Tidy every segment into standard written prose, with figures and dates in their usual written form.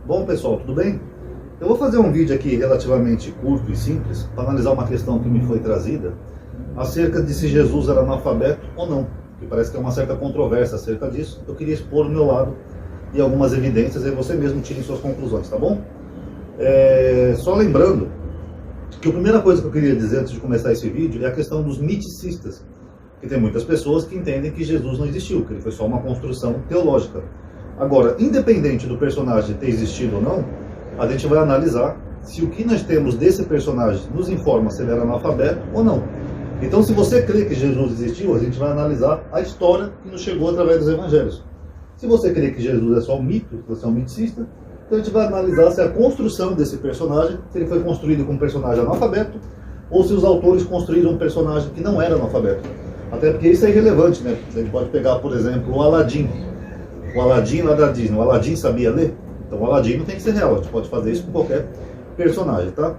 Bom pessoal, tudo bem? Eu vou fazer um vídeo aqui relativamente curto e simples para analisar uma questão que me foi trazida acerca de se Jesus era analfabeto ou não, que parece que é uma certa controvérsia acerca disso. Eu queria expor o meu lado e algumas evidências e você mesmo tire suas conclusões, tá bom? Só lembrando que a primeira coisa que eu queria dizer antes de começar esse vídeo é a questão dos miticistas, que tem muitas pessoas que entendem que Jesus não existiu, que ele foi só uma construção teológica. Agora, independente do personagem ter existido ou não, a gente vai analisar se o que nós temos desse personagem nos informa se ele era analfabeto ou não. Então, se você crê que Jesus existiu, a gente vai analisar a história que nos chegou através dos evangelhos. Se você crê que Jesus é só um mito, se você é um miticista, então a gente vai analisar se a construção desse personagem, se ele foi construído com um personagem analfabeto, ou se os autores construíram um personagem que não era analfabeto. Até porque isso é irrelevante, né? A gente pode pegar, por exemplo, o Aladim. O Aladim lá da Disney. O Aladim sabia ler? Então o Aladim não tem que ser real. A gente pode fazer isso com qualquer personagem, tá?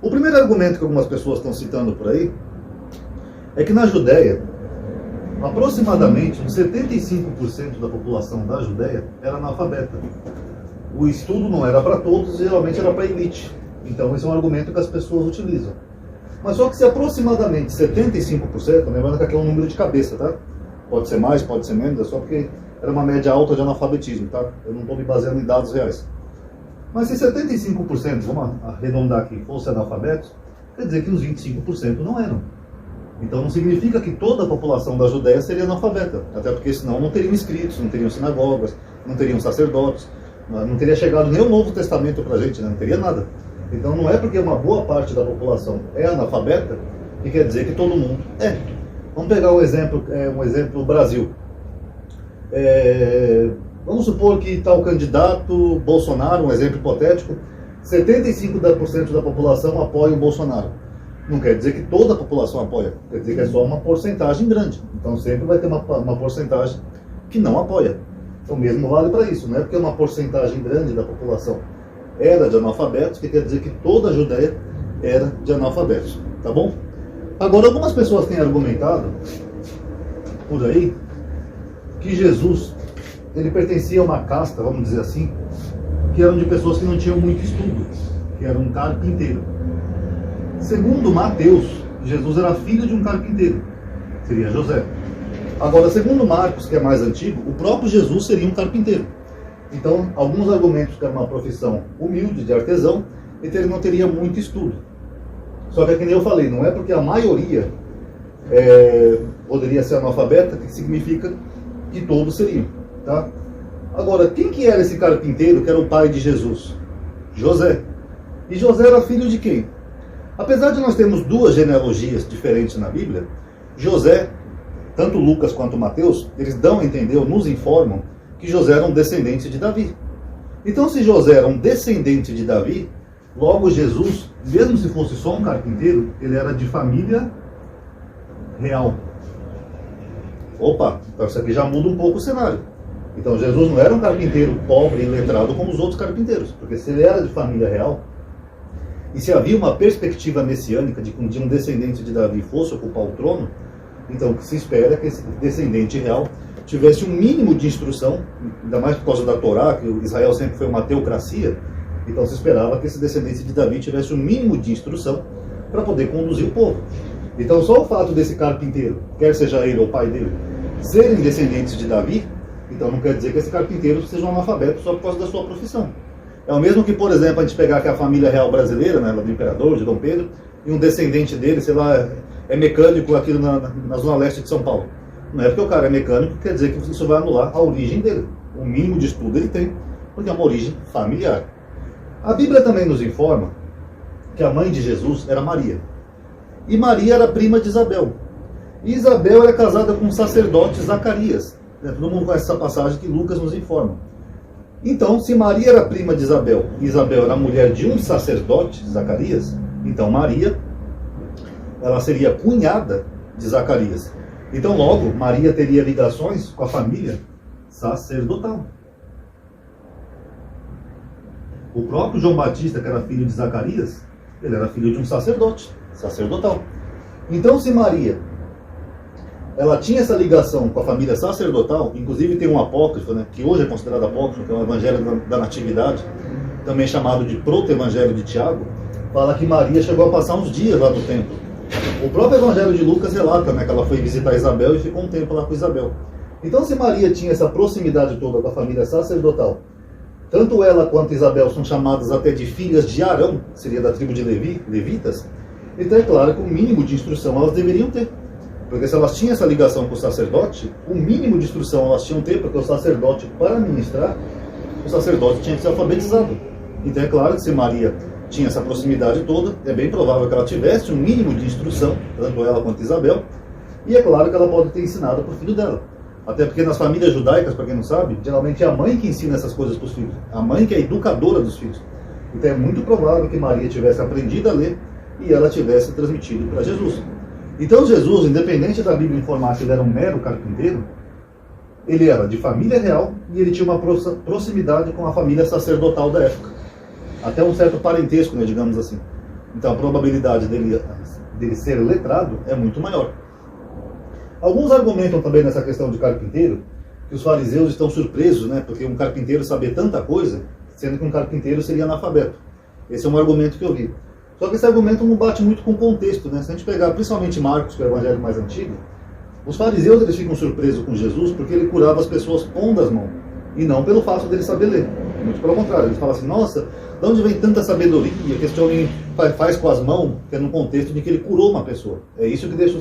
O primeiro argumento que algumas pessoas estão citando por aí é que na Judéia, aproximadamente uns 75% da população da Judéia era analfabeta. O estudo não era para todos, geralmente era para a elite. Então esse é um argumento que as pessoas utilizam. Mas só que se aproximadamente 75%, lembrando que aqui é um número de cabeça, tá? Pode ser mais, pode ser menos, é só porque era uma média alta de analfabetismo, tá? Eu não estou me baseando em dados reais. Mas se 75%, vamos arredondar aqui, fossem analfabetos, quer dizer que os 25% não eram. Então não significa que toda a população da Judéia seria analfabeta, até porque senão não teriam escritos, não teriam sinagogas, não teriam sacerdotes, não teria chegado nem o Novo Testamento para a gente, né? Não teria nada. Então não é porque uma boa parte da população é analfabeta que quer dizer que todo mundo é. Vamos pegar um exemplo Brasil. Vamos supor que tal candidato, Bolsonaro, um exemplo hipotético, 75% da população apoia o Bolsonaro. Não quer dizer que toda a população apoia, quer dizer que é só uma porcentagem grande. Então sempre vai ter uma porcentagem que não apoia. Então mesmo vale para isso, não é porque uma porcentagem grande da população era de analfabetos, que quer dizer que toda a Judéia era de analfabetos, tá bom? Agora, algumas pessoas têm argumentado por aí que Jesus, ele pertencia a uma casta, vamos dizer assim, que eram de pessoas que não tinham muito estudo, que era um carpinteiro. Segundo Mateus, Jesus era filho de um carpinteiro, seria José. Agora, segundo Marcos, que é mais antigo, o próprio Jesus seria um carpinteiro. Então, alguns argumentos que era uma profissão humilde, de artesão, então ele não teria muito estudo. Só que é que nem eu falei, não é porque a maioria poderia ser analfabeta que significa que todos seriam, tá? Agora, quem que era esse carpinteiro que era o pai de Jesus? José. E José era filho de quem? Apesar de nós termos duas genealogias diferentes na Bíblia, José, tanto Lucas quanto Mateus, eles dão a entender, ou nos informam, que José era um descendente de Davi. Então, se José era um descendente de Davi, logo Jesus, mesmo se fosse só um carpinteiro, ele era de família real. Opa, então isso aqui já muda um pouco o cenário. Então Jesus não era um carpinteiro pobre e letrado como os outros carpinteiros, porque se ele era de família real, e se havia uma perspectiva messiânica de que um dia um descendente de Davi fosse ocupar o trono, então o que se espera é que esse descendente real tivesse um mínimo de instrução, ainda mais por causa da Torá, que Israel sempre foi uma teocracia, então se esperava que esse descendente de Davi tivesse um mínimo de instrução para poder conduzir o povo. Então só o fato desse carpinteiro, quer seja ele ou o pai dele, serem descendentes de Davi, então não quer dizer que esse carpinteiro seja um analfabeto só por causa da sua profissão. É o mesmo que, por exemplo, a gente pegar aqui a família real brasileira, né, do imperador, de Dom Pedro, e um descendente dele, sei lá, é mecânico aqui na zona leste de São Paulo. Não é porque o cara é mecânico que quer dizer que isso vai anular a origem dele. O mínimo de estudo ele tem, porque é uma origem familiar. A Bíblia também nos informa que a mãe de Jesus era Maria. E Maria era prima de Isabel. E Isabel era casada com o sacerdote Zacarias. Todo mundo conhece essa passagem que Lucas nos informa. Então, se Maria era prima de Isabel, e Isabel era mulher de um sacerdote, Zacarias, então Maria, ela seria cunhada de Zacarias. Então, logo, Maria teria ligações com a família sacerdotal. O próprio João Batista, que era filho de Zacarias, ele era filho de um sacerdote, sacerdotal. Então, se Maria ela tinha essa ligação com a família sacerdotal. Inclusive tem um apócrifo, né, que hoje é considerado apócrifo, que é o Evangelho da Natividade, também chamado de Proto-Evangelho de Tiago, fala que Maria chegou a passar uns dias lá no templo. O próprio Evangelho de Lucas relata, né, que ela foi visitar Isabel e ficou um tempo lá com Isabel. Então, se Maria tinha essa proximidade toda com a família sacerdotal, tanto ela quanto Isabel são chamadas até de filhas de Arão, que seria da tribo de Levitas, então é claro que o mínimo de instrução elas deveriam ter. Porque se elas tinham essa ligação com o sacerdote, o mínimo de instrução elas tinham que ter, porque o sacerdote, para ministrar, o sacerdote tinha que ser alfabetizado. Então é claro que se Maria tinha essa proximidade toda, é bem provável que ela tivesse um mínimo de instrução, tanto ela quanto Isabel, e é claro que ela pode ter ensinado para o filho dela. Até porque nas famílias judaicas, para quem não sabe, geralmente é a mãe que ensina essas coisas para os filhos. A mãe que é a educadora dos filhos. Então é muito provável que Maria tivesse aprendido a ler e ela tivesse transmitido para Jesus. Então Jesus, independente da Bíblia informar que ele era um mero carpinteiro, ele era de família real e ele tinha uma proximidade com a família sacerdotal da época. Até um certo parentesco, né, digamos assim. Então a probabilidade dele ser letrado é muito maior. Alguns argumentam também nessa questão de carpinteiro que os fariseus estão surpresos, né, porque um carpinteiro saber tanta coisa, sendo que um carpinteiro seria analfabeto. Esse é um argumento que eu vi. Só que esse argumento não bate muito com o contexto, né? Se a gente pegar principalmente Marcos, que é o evangelho mais antigo, os fariseus eles ficam surpresos com Jesus porque ele curava as pessoas pondo as mãos, e não pelo fato dele saber ler. Muito pelo contrário, eles falam assim, nossa, de onde vem tanta sabedoria que este homem faz com as mãos, que é no contexto de que ele curou uma pessoa. É isso que deixa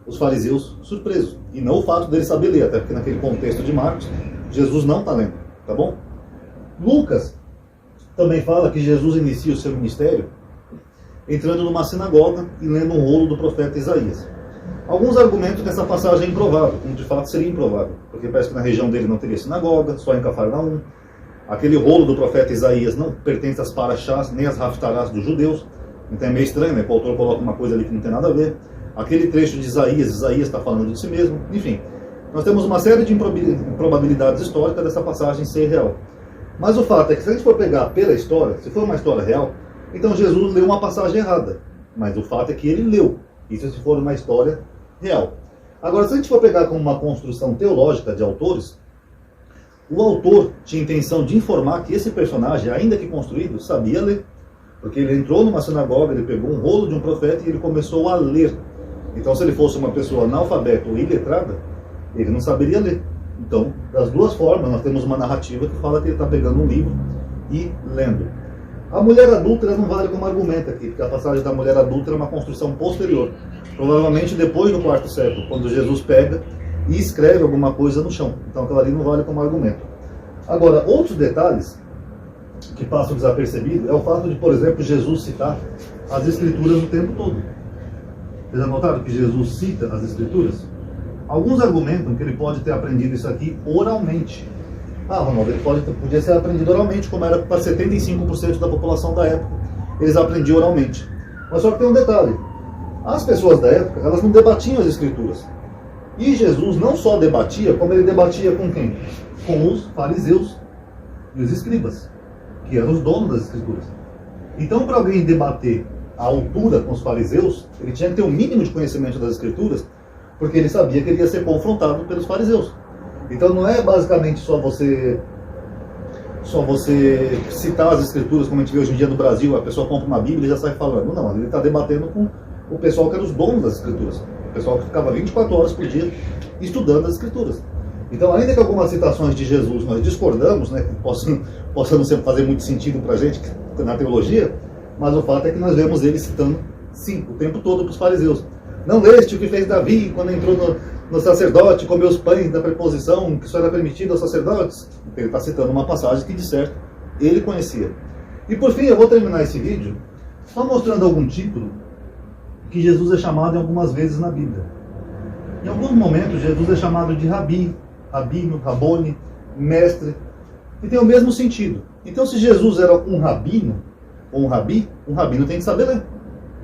os fariseus surpresos, e não o fato dele saber ler, até porque naquele contexto de Marcos, Jesus não está lendo, tá bom? Lucas também fala que Jesus inicia o seu ministério entrando numa sinagoga e lendo um rolo do profeta Isaías. Alguns argumentam que essa passagem é improvável, como de fato seria improvável, porque parece que na região dele não teria sinagoga, só em Cafarnaum. Aquele rolo do profeta Isaías não pertence às paraxás, nem às raftarás dos judeus, então é meio estranho, né? O autor coloca uma coisa ali que não tem nada a ver. Aquele trecho de Isaías está falando de si mesmo, enfim. Nós temos uma série de improbabilidades históricas dessa passagem ser real. Mas o fato é que se a gente for pegar pela história, se for uma história real, então Jesus leu uma passagem errada. Mas o fato é que ele leu. Isso se for uma história real. Agora, se a gente for pegar como uma construção teológica de autores, o autor tinha intenção de informar que esse personagem, ainda que construído, sabia ler. Porque ele entrou numa sinagoga, ele pegou um rolo de um profeta e ele começou a ler. Então, se ele fosse uma pessoa analfabeta ou iletrada, ele não saberia ler. Então, das duas formas, nós temos uma narrativa que fala que ele está pegando um livro e lendo. A mulher adúltera não vale como argumento aqui, porque a passagem da mulher adúltera é uma construção posterior. Provavelmente depois do quarto século, quando Jesus pega e escreve alguma coisa no chão. Então aquela ali não vale como argumento. Agora, outros detalhes que passam desapercebidos é o fato de, por exemplo, Jesus citar as Escrituras o tempo todo. Vocês já notaram que Jesus cita as Escrituras? Alguns argumentam que ele pode ter aprendido isso aqui oralmente. Ah, Ronaldo, ele podia ser aprendido oralmente, como era para 75% da população da época. Eles aprendiam oralmente. Mas só que tem um detalhe. As pessoas da época, elas não debatiam as Escrituras. E Jesus não só debatia, como ele debatia com quem? Com os fariseus e os escribas, que eram os donos das Escrituras. Então, para alguém debater a altura com os fariseus, ele tinha que ter um mínimo de conhecimento das Escrituras, porque ele sabia que ele ia ser confrontado pelos fariseus. Então não é basicamente só você citar as Escrituras, como a gente vê hoje em dia no Brasil, a pessoa compra uma Bíblia e já sai falando. Não, ele está debatendo com o pessoal que era os donos das Escrituras. O pessoal que ficava 24 horas por dia estudando as Escrituras. Então, ainda que algumas citações de Jesus nós discordamos, né, que possam não sempre fazer muito sentido para a gente na teologia, mas o fato é que nós vemos ele citando, sim, o tempo todo para os fariseus. Não leste o que fez Davi quando entrou no sacerdote, comeu os pães da preposição, que só era permitido aos sacerdotes? Ele está citando uma passagem que, de certo, ele conhecia. E por fim, eu vou terminar esse vídeo só mostrando algum título que Jesus é chamado em algumas vezes na Bíblia. Em alguns momentos, Jesus é chamado de Rabi, Rabino, Rabone, mestre, e tem o mesmo sentido. Então, se Jesus era um rabino, ou um rabino tem que saber ler.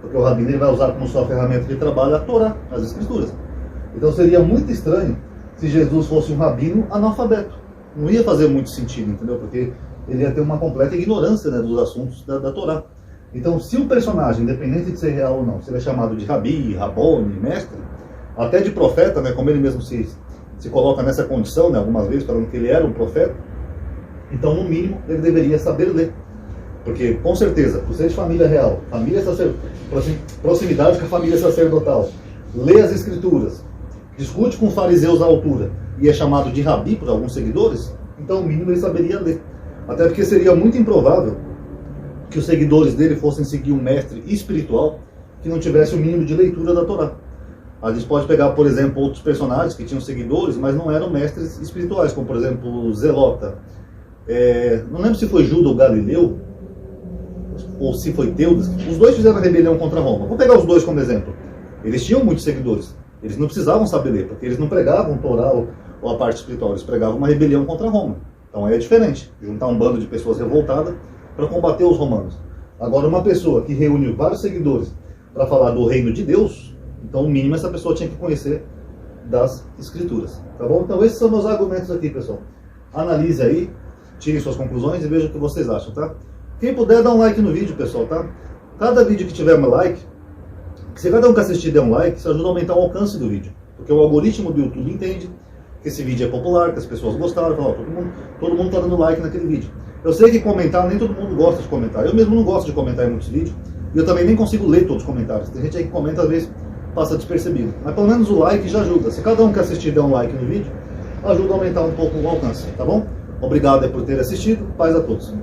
Porque o rabino ele vai usar como sua ferramenta de trabalho a Torá, as Escrituras. Então seria muito estranho se Jesus fosse um rabino analfabeto. Não ia fazer muito sentido, entendeu? Porque ele ia ter uma completa ignorância, né, dos assuntos da Torá. Então, se o personagem, independente de ser real ou não, se ele é chamado de Rabi, Rabone, mestre, até de profeta, né, como ele mesmo se coloca nessa condição, né, algumas vezes falando que ele era um profeta, então no mínimo ele deveria saber ler. Porque com certeza, por ser de família real, proximidade com a família sacerdotal, lê as escrituras, discute com fariseus à altura e é chamado de rabi por alguns seguidores, então no mínimo ele saberia ler. Até porque seria muito improvável que os seguidores dele fossem seguir um mestre espiritual que não tivesse o mínimo de leitura da Torá. A gente pode pegar, por exemplo, outros personagens que tinham seguidores, mas não eram mestres espirituais, como por exemplo Zelota. Não lembro se foi Judas ou Galileu, ou se foi Teudas. Os dois fizeram a rebelião contra Roma. Vou pegar os dois como exemplo. Eles tinham muitos seguidores. Eles não precisavam saber ler, porque eles não pregavam Torá ou a parte espiritual. Eles pregavam uma rebelião contra Roma. Então aí é diferente. Juntar um bando de pessoas revoltadas para combater os romanos. Agora, uma pessoa que reúne vários seguidores para falar do reino de Deus, então o mínimo essa pessoa tinha que conhecer das escrituras. Tá bom? Então esses são meus argumentos aqui, pessoal. Analise aí, tirem suas conclusões e veja o que vocês acham, tá? Quem puder, dá um like no vídeo, pessoal, tá? Cada vídeo que tiver um like, se cada um que assistir der um like, isso ajuda a aumentar o alcance do vídeo. Porque o algoritmo do YouTube entende que esse vídeo é popular, que as pessoas gostaram, fala, todo mundo tá dando like naquele vídeo. Eu sei que comentar, nem todo mundo gosta de comentar. Eu mesmo não gosto de comentar em muitos vídeos. E eu também nem consigo ler todos os comentários. Tem gente aí que comenta, às vezes passa despercebido. Mas pelo menos o like já ajuda. Se cada um que assistir der um like no vídeo, ajuda a aumentar um pouco o alcance, tá bom? Obrigado por ter assistido. Paz a todos.